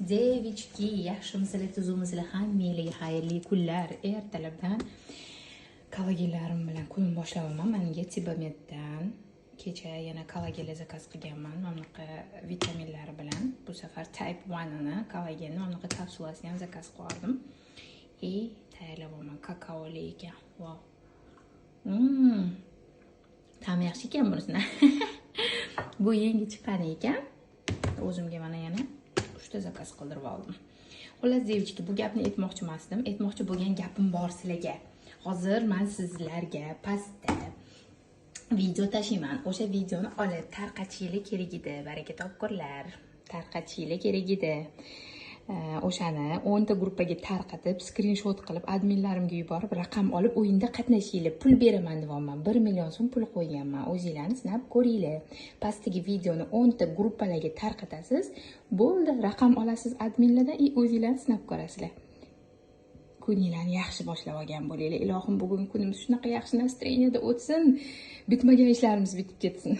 Devichki, yaxshimisizlar, tuzukmisizlar, hammanglarga xayrli kunlar. Ertalabdan kollagenlarim bilan kun boshlamoqman. Menga Tibametdan kecha yana kollagen zakaz qilganman. Mamlaqa vitaminlari bilan. Bu safar type 1 ni kollagenni mamlaqa kapsulasini ham zakaz qildim. Tayyorlayapman. Kakaoli ekan. Wow. Ta'mi yaxshi ekan bunisini. Bu yangi chiqqan ekan. O'zimga mana yana 3 ta zakaz qildirib oldim. Xullas, devichki, bu gapni aytmoqchi emasdim. Aytmoqchi bo'lgan gapim bor sizlarga. Hozir men sizlarga pastda video tashiyman. O'sha videoni olib tarqatishinglar kerak edi, baraka topkurlar. Tarqatishinglar kerak edi. O'shani 10 ta gruppaga tarqatib, skrinshot qilib, adminlarimga yuborib, raqam olib, o'yinda qatnashinglar. Pul beraman deyapman. 1 million so'm pul qo'yganman. O'zinglarni sinab ko'ringlar. Pastdagi videoni 10 ta gruppalarga tarqatasiz. Bo'ldi, raqam olasiz adminlardan, o'zinglarni sinab ko'rasizlar. Kuninglarni yaxshi boshlab olgan bo'linglar. Ilohim, bugungi kunimiz shunaqa yaxshi настроенiyada o'tsin. Bitmagan ishlarimiz bitib ketsin.